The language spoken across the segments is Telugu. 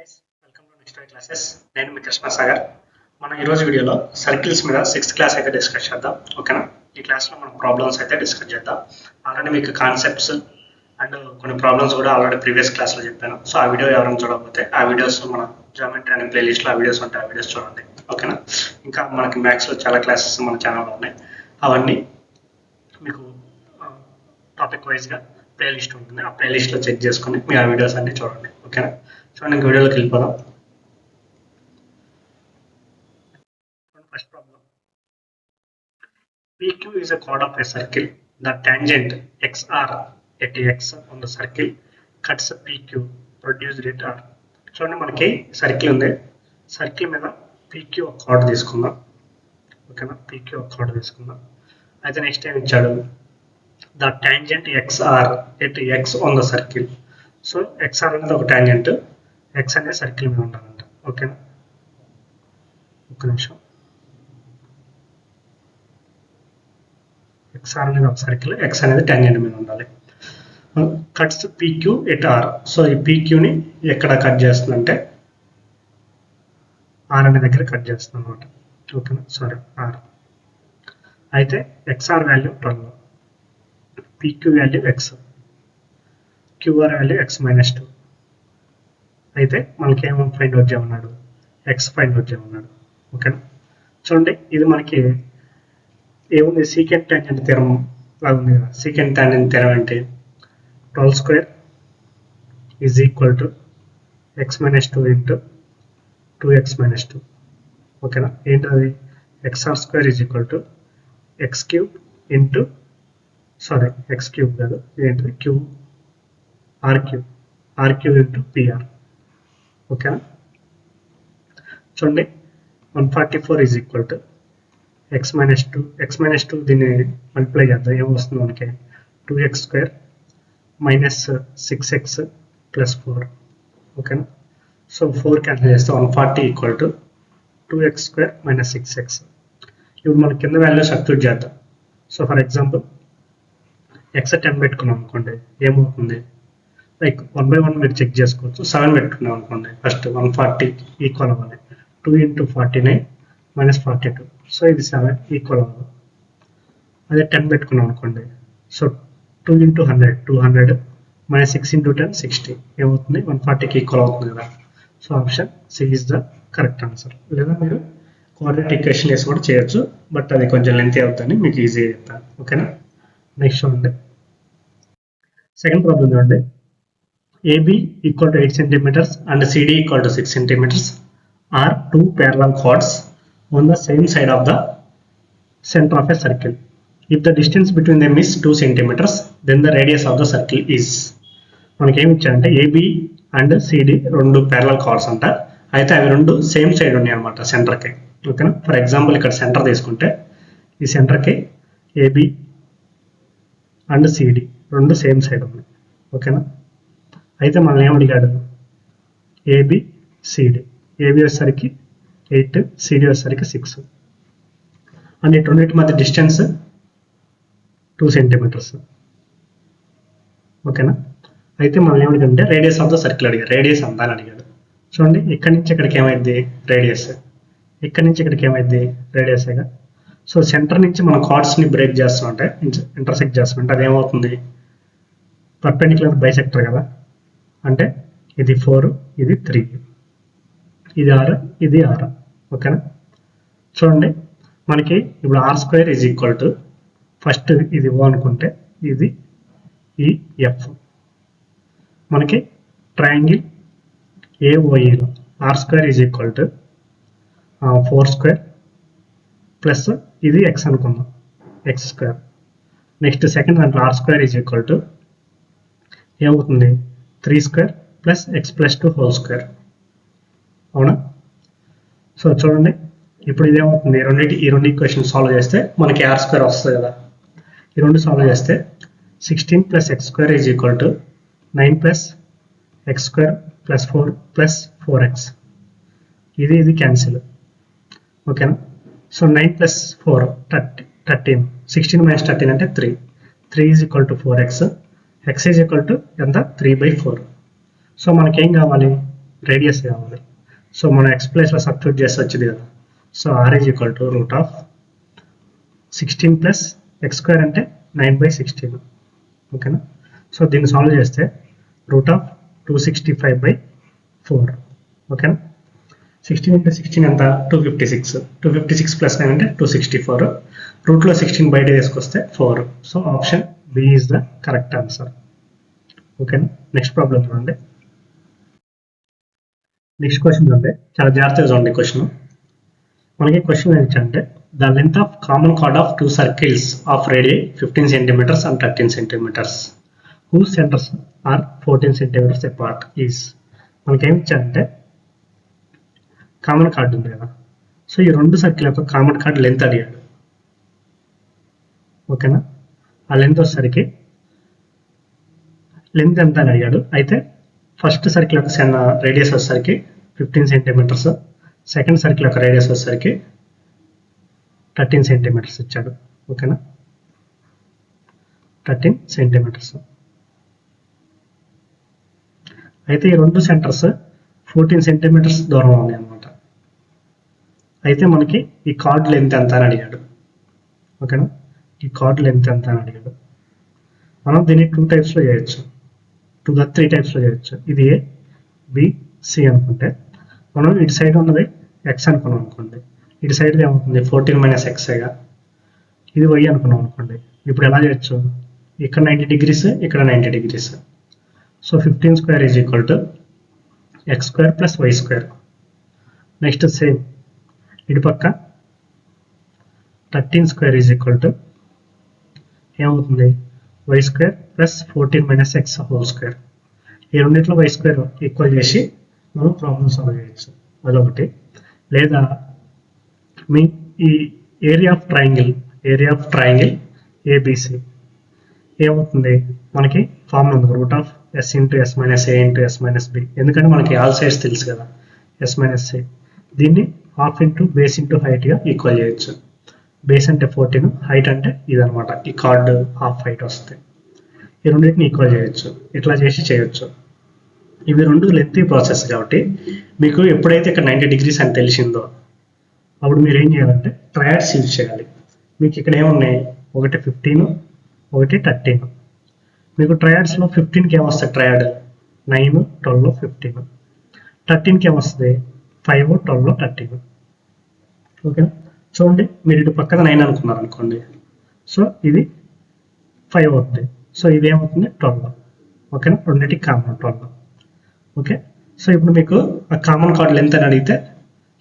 Guys welcome to next classes. నేను మీ కృష్ణ సాగర్. మనం ఈరోజు వీడియోలో సర్కిల్స్ మీద 6th క్లాస్ అయితే డిస్కస్ చేద్దాం. ఓకేనా? ఈ క్లాస్లో మనం ప్రాబ్లమ్స్ అయితే డిస్కస్ చేద్దాం. ఆల్రెడీ మీకు కాన్సెప్ట్స్ అండ్ కొన్ని ప్రాబ్లమ్స్ కూడా ఆల్రెడీ ప్రీవియస్ క్లాస్లో చెప్పాను. సో ఆ వీడియో ఎవరైనా చూడకపోతే ఆ వీడియోస్ మన జామెట్రీ అనే ప్లేలిస్ట్లో ఆ వీడియోస్ ఉంటాయి, ఆ వీడియోస్ చూడండి. ఓకేనా? ఇంకా మనకి మ్యాథ్స్లో చాలా క్లాసెస్ మన ఛానల్లో ఉన్నాయి. అవన్నీ మీకు టాపిక్ వైజ్గా ప్లేలిస్ట్ ఉంటుంది. ఆ ప్లేలిస్ట్లో చెక్ చేసుకుని మీరు ఆ వీడియోస్ అన్ని చూడండి. ఓకేనా? చూడండి, ఇంక వీడియోలోకి వెళ్ళిపోదాం. First problem. PQ is a chord of a circle. The tangent XR at X on the circle cuts PQ produced at R. చూడండి, మనకి సర్కిల్ ఉంది. సర్కిల్ మీద PQ ఒక కార్డ్ తీసుకుందాం. ఓకేనా? PQ ఒక కార్డ్ తీసుకుందాం. అయితే నెక్స్ట్ ఏం ఇచ్చాడు? The tangent XR at X on the circle. So XR అనేది ఒక టాంజెంట్, X అనేది సర్కిల్ మీద ఉండాలంట. ఓకేనా? ఒక్క నిమిషం. XR అనేది ఒక సర్కిల్, X అనేది టాంజెంట్ మీద ఉండాలి. Cuts PQ at R. So ఈ PQని ఎక్కడ కట్ చేస్తుందంటే R అనే దగ్గర కట్ చేస్తుంది అనమాట. ఓకేనా? Sorry, R. అయితే XR value 12, PQ value X, QR value X - 2. అయితే మనకి ఏమో ఫైండ్ అవుట్ చేయమన్నాడు? X ఫైండ్ అవుట్ చేయమన్నాడు. ఓకేనా? చూడండి, ఇది మనకి ఏముంది? సీకెంట్ టాంజెంట్ థీరం లాగా ఉంది కదా. సీకెంట్ టాంజెంట్ థీరం అంటే 12² is equal to X - 2 into 2X - 2. ఓకేనా? ఏంటది? XR² is equal to X³ into X³ కాదు, ఏంటిది? R³ into PR. ఓకేనా? చూడండి, 144 ఈజ్ ఈక్వల్ టు X - 2 దీన్ని మల్టిప్లై చేద్దాం. ఏమొస్తుంది మనకి? 2X² - 6X + 4. ఓకేనా? సో 4 క్యాన్సిల్ చేస్తే 140 ఈక్వల్ టు 2X² - 6X. ఇప్పుడు మన కింద వాల్యూ సబ్స్టిట్యూట్ చేద్దాం. సో ఫర్ ఎగ్జాంపుల్ X 10 పెట్టుకున్నాం అనుకోండి, ఏమవుతుంది? లైక్ 1 by 1 మీరు చెక్ చేసుకోవచ్చు. 7 పెట్టుకున్నాం అనుకోండి, ఫస్ట్ 140 ఈక్వల్ అవ్వాలి. 2 × 49 - 42. సో ఇది 7 ఈక్వల్ అవ్వాలి. అదే 10 పెట్టుకున్నాం అనుకోండి, సో 2 × 100 200 - 6 × 10 60. ఏమవుతుంది? 140కి ఈక్వల్ అవుతుంది కదా. So option C is the correct answer. లేదా మీరు కోఆర్డినేట్ ఈక్వేషన్ వేసి కూడా చేయొచ్చు, బట్ అది కొంచెం లెంతీ అవుతుందని మీకు ఈజీగా చెప్తాను. ఓకేనా? నెక్స్ట్ చూడండి, సెకండ్ ప్రాబ్లం చూడండి. AB equal to 8 centimeters and CD equal to 6 centimeters are two parallel chords on the same side of the center of a circle. If the distance between them is 2 centimeters, then the radius of the circle is. మనకి ఏమి ఇచ్చారంటే AB అండ్ CD రెండు ప్యారలల్ కార్డ్స్ అంట. అయితే అవి రెండు సేమ్ సైడ్ ఉన్నాయి అనమాట సెంటర్కి. ఓకేనా? ఫర్ ఎగ్జాంపుల్ ఇక్కడ సెంటర్ తీసుకుంటే ఈ సెంటర్కి AB అండ్ CD రెండు సేమ్ సైడ్ ఉన్నాయి. ఓకేనా? అయితే మనం ఏమడిగాడు? ABCD. AB వచ్చేసరికి 8, CD వచ్చేసరికి 6. అండ్ ఈ రెండింటి మధ్య డిస్టెన్స్ 2 centimeters. ఓకేనా? అయితే మనం ఏమడిగంటే రేడియస్ ఆఫ్ ద సర్కిల్ అడిగాడు. రేడియస్ అంతా అని అడిగాడు. చూడండి, ఇక్కడి నుంచి ఇక్కడికి ఏమైంది? రేడియస్. ఇక్కడి నుంచి ఇక్కడికి ఏమైంది? రేడియస్గా. సో సెంటర్ నుంచి మనం కార్డ్స్ని బ్రేక్ చేస్తుంటే, ఇంటర్సెక్ట్ చేస్తుంటే అదేమవుతుంది? పర్పెండిక్యులర్ బైసెక్టర్ కదా. అంటే ఇది 4, ఇది 3, ఇది 6, ఇది 6. ఓకేనా? చూడండి, మనకి ఇప్పుడు R² is equal to first ఇది O అనుకుంటే ఇది ఈ F. మనకి ట్రయాంగిల్ AOEలో R² is equal to 4² plus ఇది X అనుకుందాం, X². నెక్స్ట్ సెకండ్ దాంట్లో R² ఈజ్ ఈక్వల్ టు ఏమవుతుంది? 3² ప్లస్ X + 2 హోల్ స్క్వేర్. అవునా? సో చూడండి, ఇప్పుడు ఇదేమవుతుంది? ఈ రెండు ఈక్వేషన్ సాల్వ్ చేస్తే మనకి R² వస్తుంది కదా. ఈ రెండు సాల్వ్ చేస్తే 16 + X² is equal to 9 + X² + 4 + 4X. ఇది క్యాన్సిల్. ఓకేనా? సో 9 + 4 13. 16 - 13 అంటే 3. 3 is equal to 4X. X is equal to ఎంత? 3/4. సో మనకేం కావాలి? రేడియస్ కావాలి. సో మనం ఎక్స్ ప్లేస్లో సబ్స్టిట్యూట్ చేస్తే వచ్చింది కదా. So R is equal to root of 16 plus X square అంటే 9/16. ఓకేనా. సో దీన్ని సాల్వ్ చేస్తే రూట్ ఆఫ్ 265/4. ఓకేనా. 16 into 16 ఎంత 256. 256 ప్లస్ 9 అంటే 264. రూట్లో 16 బయట వేసుకొస్తే 4. So option B is the correct answer. ఓకేనా. నెక్స్ట్ ప్రాబ్లం చూడండి. నెక్స్ట్ క్వశ్చన్ చూడండి, చాలా జాగ్రత్తగా చూడండి క్వశ్చన్. మనకి క్వశ్చన్ ఏంటంటే the length of common chord of 2 circles of radius 15 centimeters and 13 centimeters whose centers are 14 centimeters apart is. మనకి ఏమి ఇచ్చారంటే కామన్ కార్డ్ ఉంది కదా. సో ఈ 2 సర్కిల్ యొక్క కామన్ కార్డ్ లెంత్ అడిగాడు. ఓకేనా. ఆ లెంత్ వచ్చేసరికి లెంత్ ఎంత అని అడిగాడు. అయితే ఫస్ట్ సర్కిల్ యొక్క రేడియస్ వచ్చేసరికి 15 centimeters, సెకండ్ సర్కిల్ యొక్క రేడియస్ వచ్చేసరికి 13 centimeters ఇచ్చాడు. ఓకేనా. 13 centimeters. అయితే ఈ 2 సెంటర్స్ 14 centimeters దూరంలో ఉన్నాయి అన్నమాట. అయితే మనకి ఈ కార్డ్ లెంత్ ఎంత అని అడిగాడు. ఓకేనా. ఈ కార్డ్ లెంత్ ఎంత అని అడిగాడు. మనం దీన్ని 2 typesలో చేయొచ్చు, 3 typesలో చేయొచ్చు. ఇది ఏ, బి, సి అనుకుంటే మనం ఇటు సైడ్ ఉన్నది ఎక్స్ అనుకున్నాం అనుకోండి. ఇటు సైడ్ ఏమవుతుంది 14 - xగా. ఇది వై అనుకున్నాం అనుకోండి. ఇప్పుడు ఎలా చేయొచ్చు, ఇక్కడ 90 degrees, ఇక్కడ 90 degrees. So 15 square is equal to X square plus Y square. Next same ఇటు పక్క 13 square ఈజ్ ఈక్వల్ టు ఏమవుతుంది Y square plus 14 - x whole square. ఈ రెండింటిలో వై స్క్వేర్ ఈక్వల్ చేసి మనం ప్రాబ్లమ్ సాల్వ్ చేయొచ్చు. అదొకటి. లేదా మీ ఈ ఏరియా ఆఫ్ ట్రయాంగిల్ ఏబిసి ఏమవుతుంది, మనకి ఫార్ములా ఉంది root of s into s minus a into s minus b. ఎందుకంటే మనకి ఆల్ సైడ్స్ తెలుసు కదా, s minus a. దీన్ని హాఫ్ ఇంటూ బేస్ ఇంటూ హైట్గా ఈక్వల్ చేయొచ్చు. బేస్ అంటే 14, హైట్ అంటే ఇదనమాట. ఈ కార్డ్ హాఫ్ హైట్ వస్తుంది. ఈ రెండింటిని ఈక్వల్ చేయొచ్చు. ఇట్లా చేసి చేయొచ్చు. ఇవి 2 లెంతీ ప్రాసెస్ కాబట్టి మీకు ఎప్పుడైతే ఇక్కడ 90 degrees అని తెలిసిందో అప్పుడు మీరు ఏం చేయాలంటే ట్రయాడ్స్ యూజ్ చేయాలి. మీకు ఇక్కడ ఏమున్నాయి, ఒకటి 15, ఒకటి 13. మీకు ట్రయాడ్స్లో 15కి ఏమొస్తుంది ట్రయాడ్ 9, 12, 15. 13కి ఏమొస్తుంది 5, 12, 13. ఓకేనా. చూడండి మీరు ఇటు పక్కన 9 అనుకున్నారు అనుకోండి. సో ఇది 5 అవుతుంది. సో ఇది ఏమవుతుంది 12. ఓకేనా. రెండింటికి కామన్ 12. ఓకే. సో ఇప్పుడు మీకు ఆ కామన్ కార్డ్ లెంత్ అని అడిగితే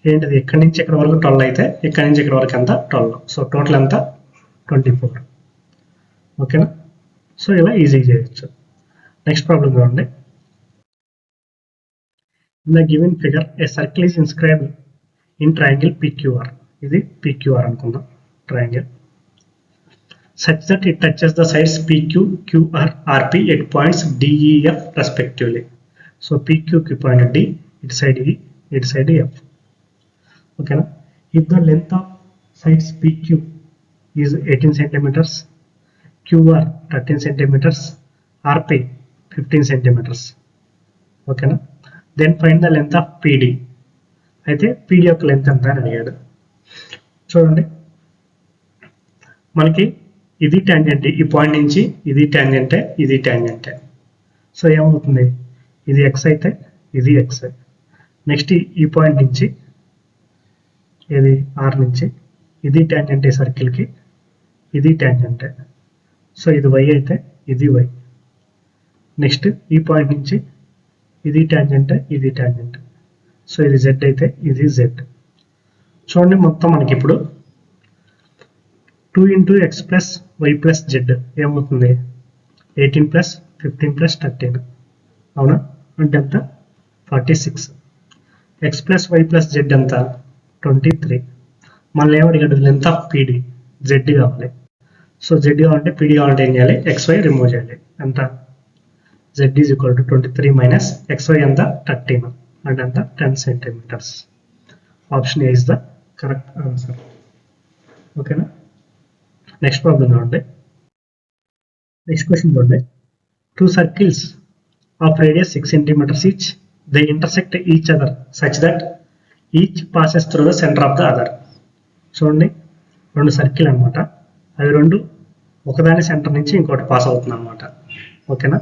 ఏంటిది, ఇక్కడి నుంచి ఇక్కడ వరకు 12 అయితే ఇక్కడి నుంచి ఇక్కడ వరకు ఎంత 12. సో టోటల్ ఎంత 24. ఓకేనా. సో ఇలా ఈజీగా చేయొచ్చు. నెక్స్ట్ ప్రాబ్లం చూడండి. In the given figure a circle is inscribed in triangle PQR. ఇది PQR అనుకుందాం triangle. such that it touches the sides PQ, QR, RP at points D, E, F respectively. So PQ కి పాయింట్ D, ఇటు సైడ్ E, ఇటు సైడ్ F. ఓకేనా. if the length of sides PQ is 18 centimeters, QR 13 centimeters, RP 15 centimeters. ఓకేనా. then find the length of PD. అయితే PD యొక్క లెంత్ ఎంత అని అడిగాడు. చూడండి మనకి ఇది ట్యాంజెంట్, ఈ పాయింట్ నుంచి ఇది ట్యాంజెంటే, ఇది ట్యాంజెంటే. సో ఏమవుతుంది, ఇది ఎక్స్ అయితే ఇది ఎక్స్. నెక్స్ట్ ఈ పాయింట్ నుంచి ఇది ఆర్ నుంచి ఇది ట్యాంజెంట్, ఈ సర్కిల్కి ఇది ట్యాంజెంటే. సో ఇది వై అయితే ఇది వై. నెక్స్ట్ ఈ పాయింట్ నుంచి ఇది ట్యాంజెంటే, ఇది ట్యాంజెంట్. సో ఇది జెడ్ అయితే ఇది జెడ్. చూడండి మొత్తం మనకి ఇప్పుడు 2 into x plus y plus z ఏమవుతుంది 18 plus 15 plus 13. అవునా. అంటే ఎంత 46. x plus y plus z ఎంత 23. మళ్ళీ ఏమడిగాడు లెంత్ ఆఫ్ పీడీ జెడ్ కావాలి. సో జెడ్ కావాలంటే పీడీ కావాలంటే ఏం చేయాలి, xy రిమూవ్ చేయాలి. ఎంత z is equal to 23 minus xy ఎంత 13 అంటే ఎంత 10 centimeters. Option A is the correct answer. ఓకేనా. నెక్స్ట్ ప్రాబ్లం చూడండి. నెక్స్ట్ క్వశ్చన్ చూడండి. 2 circles of radius 6 centimeters each they intersect each other such that each passes through the centre of the other. చూడండి, రెండు సర్కిల్ అనమాట, అవి రెండు ఒకదాని సెంటర్ నుంచి ఇంకోటి పాస్ అవుతుంది అనమాట. ఓకేనా.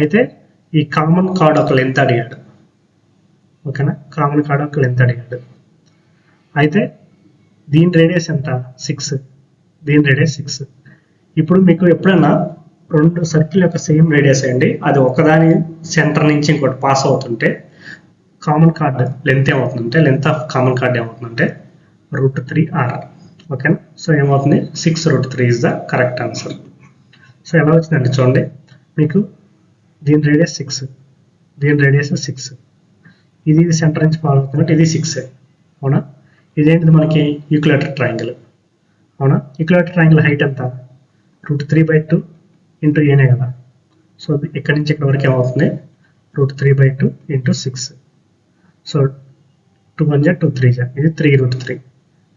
అయితే ఈ కామన్ కార్డ్ ఒక లెంత్ అడిగాడు. ఓకేనా, కామన్ కార్డ్ ఒక లెంత్ అడిగాడు. అయితే దీని రేడియస్ ఎంత? 6. దీని రేడియస్ 6. ఇప్పుడు మీకు ఎప్పుడైనా రెండు సర్కిల్ యొక్క సేమ్ రేడియస్ అండి, అది ఒకదాని సెంటర్ నుంచి ఇంకోటి పాస్ అవుతుంటే కామన్ కార్డ్ లెంత్ ఏమవుతుందంటే, లెంత్ ఆఫ్ కామన్ కార్డ్ ఏమవుతుందంటే √3r. ఓకేనా. సో ఏమవుతుంది, 6√3 is the correct answer. So ఎలా వచ్చిందండి చూడండి, మీకు దీని రేడియస్ 6, దీని రేడియస్ 6, ఇది సెంటర్ నుంచి ఫాలో అవుతున్నట్టు ఇది 6. అవునా. ఇదేంటిది మనకి ఈక్వలేటర్ ట్రయాంగిల్. అవునా. ఈక్వలేటర్ ట్రయాంగిల్ హైట్ ఎంత? √3/2 ఇంటూ ఏనే కదా. సో ఇక్కడ నుంచి ఇక్కడ వరకు ఏమవుతుంది, √3/2 ఇంటూ 6. సో 2 1 2 3 ఇది 3√3.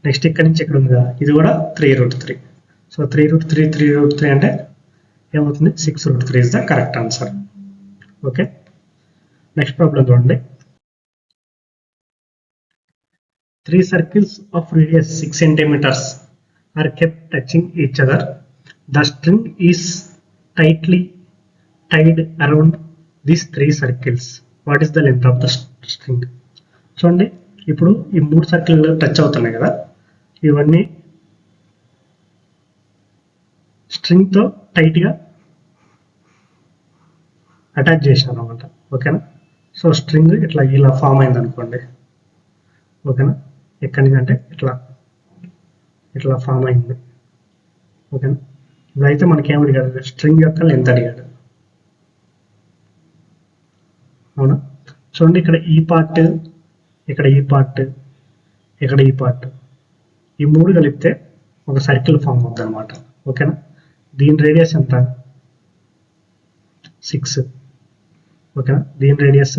నెక్స్ట్ ఇక్కడ నుంచి ఇక్కడ ఉంది కదా, ఇది కూడా 3√3. సో 3√3 అంటే ఏమవుతుంది, 6√3 is the correct answer. Okay. Next problem చూడండి. 3 circles of radius 6 centimeters are kept touching each other. The string is tightly tied around these 3 circles. What is the length of the string? చూడండి, ఇప్పుడు ఈ 3 సర్కిల్ టచ్ అవుతున్నాయి కదా, ఇవన్నీ స్ట్రింగ్తో టైట్గా అటాచ్ చేశాను అనమాట. ఓకేనా. సో స్ట్రింగ్ ఇట్లా ఇలా ఫామ్ అయింది అనుకోండి. ఓకేనా. ఎక్కడి నుంచి అంటే ఇట్లా ఫామ్ అయింది. ఓకేనా. ఇప్పుడైతే మనకి ఏం అడిగాడు, స్ట్రింగ్ యొక్క లెంత్ అడిగాడు. అవునా. చూడండి, ఇక్కడ ఈ పార్ట్, ఇక్కడ ఈ పార్ట్, ఇక్కడ ఈ పార్ట్, ఈ మూడు కలిపితే ఒక సర్కిల్ ఫామ్ అవుతుంది అనమాట. ఓకేనా. దీని రేడియస్ ఎంత? 6. ఓకేనా. దీని రేడియస్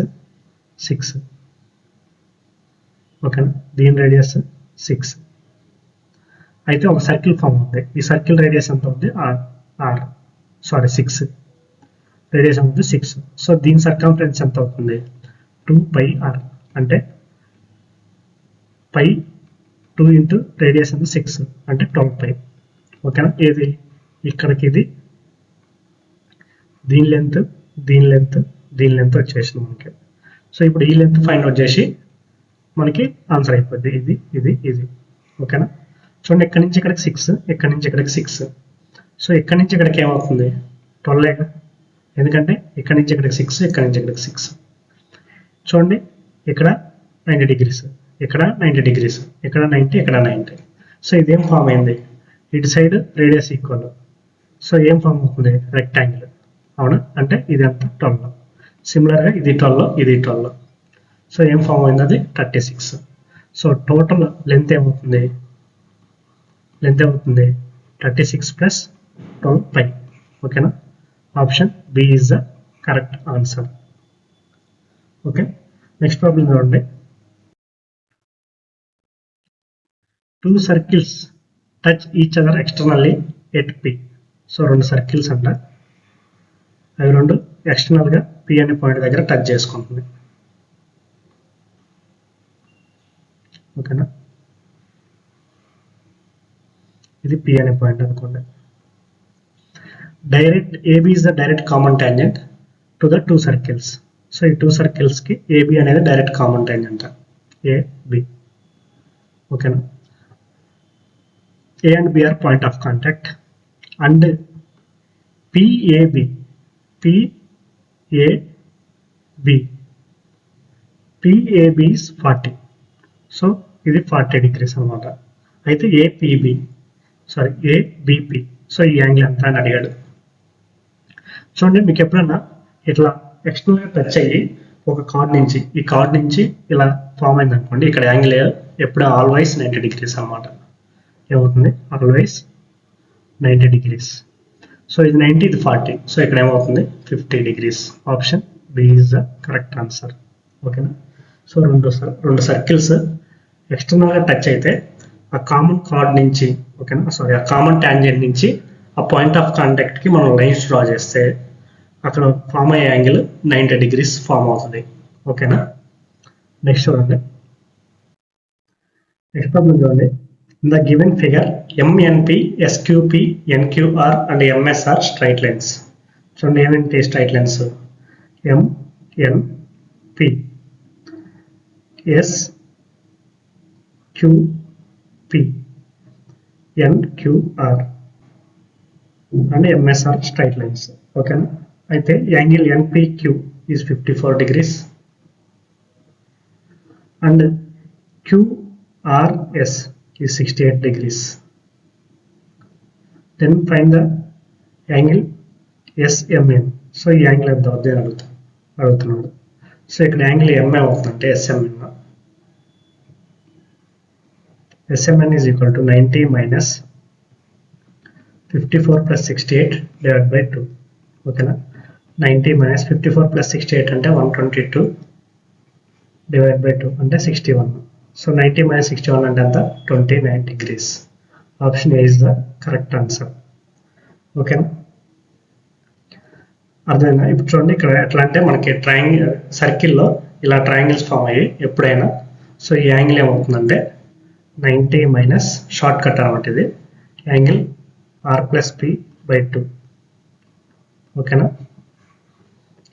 6. ఓకేనా. దీని రేడియస్ 6. అయితే ఒక సర్కిల్ ఫామ్ అవుతుంది. ఈ సర్కిల్ రేడియస్ ఎంత ఉంది? ఆర్ 6. రేడియస్ అవుతుంది 6. సో దీని సర్కంఫరెన్స్ ఎంత అవుతుంది? 2πr. అంటే పై 2 ఇంటూ రేడియస్ అంటే 6 అంటే 12π. ఓకేనా. ఏది ఇక్కడికి ఇది దీని లెంత్, దీని లెంత్, దీని లెంత్ వచ్చేసింది మనకి. సో ఇప్పుడు ఈ లెంత్ ఫైండ్ అవుట్ చేసి మనకి ఆన్సర్ అయిపోద్ది. ఇది ఇది ఇది. ఓకేనా. చూడండి, ఇక్కడి నుంచి ఇక్కడికి 6, ఇక్కడి నుంచి ఇక్కడికి 6. సో ఇక్కడి నుంచి ఇక్కడికి ఏమవుతుంది? 12. ఎందుకంటే ఇక్కడి నుంచి ఇక్కడికి 6, ఇక్కడి నుంచి ఇక్కడికి 6. చూడండి, ఇక్కడ 90 degrees, ఇక్కడ 90 degrees, ఇక్కడ 90, ఇక్కడ 90. సో ఇదేం ఫామ్ అయింది? ఇటు సైడ్ రేడియస్ ఈక్వల్. సో ఏం ఫామ్ అవుతుంది? రెక్టాంగిల్. అవునా. అంటే ఇది ఎంత? 12. సిమిలర్గా ఇది 12, ఇది 12. సో ఏం ఫామ్ అయింది? అది 36. సో టోటల్ లెంత్ ఏమవుతుంది? లెంత్ ఏమవుతుంది? 36 ప్లస్ 12π. ఓకేనా. Option B is the correct answer. Okay. Next problem చూడండి. 2 circles touch each other externally at P. So రెండు సర్కిల్స్ అంట, అవి రెండు ఎక్స్టర్నల్గా P అనే పాయింట్ దగ్గర టచ్ చేసుకుంటుంది. ఓకేనా. ఇది P అనే పాయింట్ అనుకోండి. Direct AB is the direct common tangent to the 2 circles. So ఈ 2 circlesకి AB అనేది డైరెక్ట్ కామన్ టాంజెంట్, AB. ఓకేనా. A and B are point of contact and PAB is 40. So ఇది 40 degrees అనమాట. అయితే ABP, సో ఈ యాంగిల్ ఎంత అని అడిగాడు. చూడండి, మీకు ఎప్పుడన్నా ఇట్లా ఎక్స్టర్నల్గా టచ్ అయ్యి ఒక కార్డ్ నుంచి ఈ కార్డ్ నుంచి ఇలా ఫామ్ అయింది అనుకోండి, ఇక్కడ యాంగిల్ ఎప్పుడు ఆల్వైస్ 90 degrees అనమాట. ఏమవుతుంది? ఆల్వైస్ 90 degrees. సో ఇది 90, ఇది 40. సో ఇక్కడ ఏమవుతుంది? 50 degrees. Option B is the correct answer. ఓకేనా. సో రెండు సర్కిల్స్ ఎక్స్టర్నల్గా టచ్ అయితే ఆ కామన్ కార్డ్ నుంచి, ఓకేనా, ఆ కామన్ టాంజెంట్ నుంచి ఆ పాయింట్ ఆఫ్ కాంటాక్ట్కి మనం లైన్స్ డ్రా చేస్తే అక్కడ ఫామ్ అయ్యే యాంగిల్ 90 degrees ఫామ్ అవుతుంది. ఓకేనా. నెక్స్ట్ చూడండి, నెక్స్ట్ ప్రాబ్లం చూడండి. In the given figure MNP, SQP, NQR and MSR straight lines. చూడండి ఏమేంటి straight lines? MNP, SQP, NQR and MSR straight lines. ఓకేనా. అయితే angle NPQ is 54 degrees and QRS is 68 degrees. Then find the angle SMN. So ఈ యాంగిల్ ఎంత అవుతుంది అని అడుగుతున్నాడు. సో ఇక్కడ యాంగిల్ ఎంఏ అవుతుందంటే SMN is equal to 90 minus 54 plus 68 divided by 2. ఓకేనా. 90 minus 54 plus 68 అంటే 122 divided by 2 అంటే 61. సో 90 minus 61 అంటే ఎంత? 29 degrees. Option A is the correct answer. ఓకేనా. అర్థమైందా? ఇప్పుడు చూడండి ఇక్కడ ఎట్లా అంటే మనకి ట్రయాంగిల్ సర్కిల్లో ఇలా ట్రయాంగిల్స్ ఫామ్ అయ్యి ఎప్పుడైనా, సో ఈ యాంగిల్ ఏమవుతుందంటే 90 మైనస్ షార్ట్ కట్ అనమాట, ఇది యాంగిల్ R+P/2. ఓకేనా.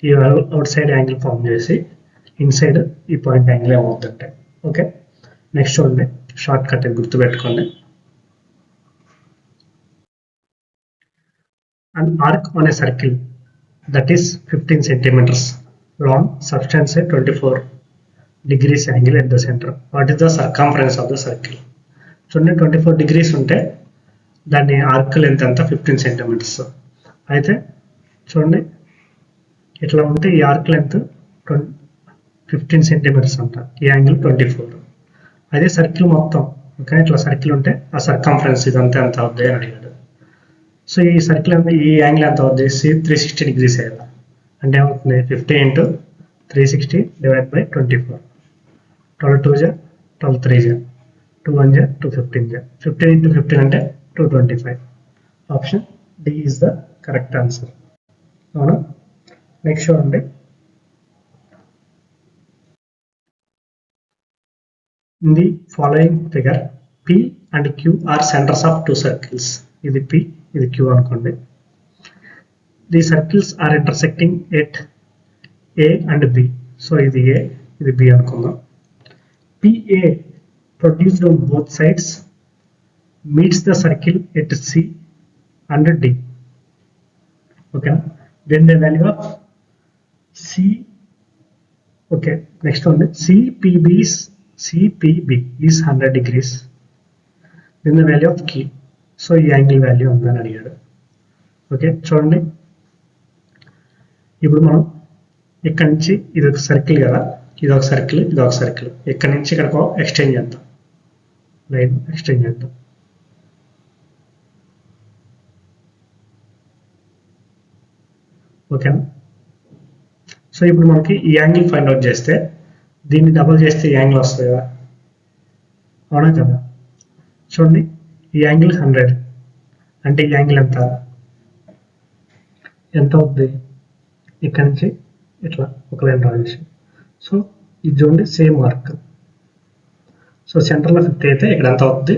ఈ అవుట్ సైడ్ యాంగిల్ ఫామ్ చేసి ఇన్సైడ్ ఈ పాయింట్ యాంగిల్ ఏమవుతుందంటే. ఓకే. నెక్స్ట్ చూడండి, షార్ట్ కట్ గుర్తుపెట్టుకోండి. An arc on a circle that is 15 centimeters long subtends a 24 degrees angle at the center. What is the circumference of the circle? చూడండి 24 degrees ఉంటే దాని ఆర్క్ లెంత్ అంతా 15 centimeters. అయితే చూడండి ఇట్లా ఉంటే ఈ ఆర్క్ లెంత్ 15 centimeters అంట, ఈ యాంగిల్ 24. అదే సర్కిల్ మొత్తం, ఓకే, ఇట్లా సర్కిల్ ఉంటే ఆ సర్కంఫరెన్స్ ఇదంతా ఎంత అవుద్ది అని అడిగాడు. సో ఈ సర్కిల్ అంతా ఈ యాంగిల్ ఎంత అవుద్ది? 360 degrees అయ్యాలి. అంటే ఏమవుతుంది? 50 into 360 divided by 24. 12 2 జా 12 3 జా 2 1 జా 2 15 జా 15 into 15 అంటే 225. Option D is the correct answer. అవునా. నెక్స్ట్ చూడండి, in the following figure P and Q are centers of two circles. ఇది P, ఇది Q అనుకోండి. The circles are intersecting at A and B. So ఇది A, ఇది B అనుకుందాం. PA produced on both sides meets the circle at C and D. Okay. Then the value of C. Okay. Next one, CPB is 100 degrees. Then the value of Q. So ఈ యాంగిల్ వాల్యూ ఉందని అడిగాడు. ఓకే. చూడండి ఇప్పుడు మనం ఇక్కడ నుంచి ఇది ఒక సర్కిల్ కదా, ఇది ఒక సర్కిల్, ఇది ఒక సర్కిల్, ఇక్కడ నుంచి ఇక్కడికి ఎక్స్టెండ్ చేద్దాం, లైన్ ఎక్స్టెండ్ చేద్దాం. ఓకేనా. సో ఇప్పుడు మనకి ఈ యాంగిల్ ఫైండ్ అవుట్ చేస్తే దీన్ని డబుల్ చేస్తే ఈ యాంగిల్ వస్తుంది కదా, అవునా కదా. చూడండి ఈ యాంగిల్ 100 అంటే ఈ యాంగిల్ ఎంత అవుతుంది? ఇక్కడ నుంచి ఇట్లా ఒక లైన్ డ్రా చేసి, సో ఇది చూడండి సేమ్ మార్క్. సో సెంటర్లో 50 అయితే ఇక్కడ ఎంత అవుతుంది?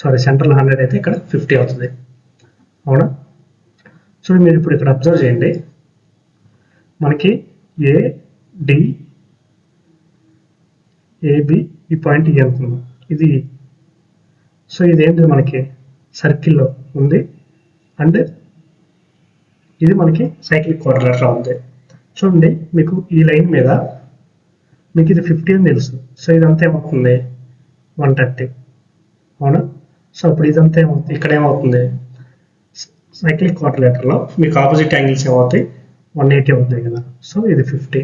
సారీ, సెంటర్లో 100 అయితే ఇక్కడ 50 అవుతుంది, అవునా. సో మీరు ఇప్పుడు ఇక్కడ అబ్జర్వ్ చేయండి, మనకి ఏబి ఈ పాయింట్ ఈ అనుకుందాం, ఇది. సో ఇదేంటి మనకి సర్కిల్లో ఉంది అండ్ ఇది మనకి సైక్లిక్ క్వాడ్రిలేటరల్ ఉంది. చూడండి మీకు ఈ లైన్ మీద మీకు ఇది 50 అని తెలుసు. సో ఇదంతా ఏమవుతుంది? 130, అవునా. సో అప్పుడు ఇదంతా ఏమవుతుంది? ఇక్కడ ఏమవుతుంది? సైక్లిక్ క్వాడ్రిలేటరల్లో మీకు ఆపోజిట్ యాంగిల్స్ ఏమవుతాయి? 180 అవుతాయి కదా. సో ఇది 50.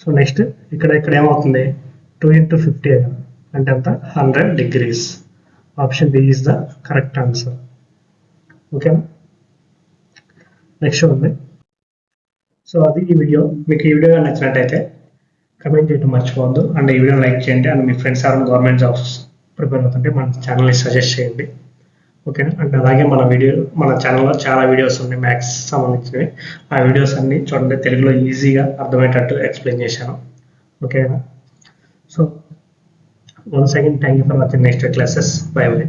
సో నెక్స్ట్ ఇక్కడ ఏమవుతుంది? 2 into 50 కదా, అంటే అంత 100 degrees. Option B is the correct answer. ఓకేనా. నెక్స్ట్ ఉంది. సో అది ఈ వీడియో. మీకు ఈ వీడియో నచ్చినట్టయితే కమెంట్ చేయడం మర్చిపోవద్దు, అండ్ ఈ వీడియో లైక్ చేయండి, అండ్ మీ ఫ్రెండ్స్ ఎవరైనా గవర్నమెంట్ జాబ్స్ ప్రిపేర్ అవుతుంటే మన ఛానల్ని సజెస్ట్ చేయండి. ఓకేనా. అండ్ అలాగే మన ఛానల్లో చాలా వీడియోస్ ఉన్నాయి మ్యాథ్స్ సంబంధించినవి. ఆ వీడియోస్ అన్ని చూడండి, తెలుగులో ఈజీగా అర్థమయ్యేటట్టు ఎక్స్ప్లెయిన్ చేశాను. ఓకేనా. So once again thank you for watching next classes. By by.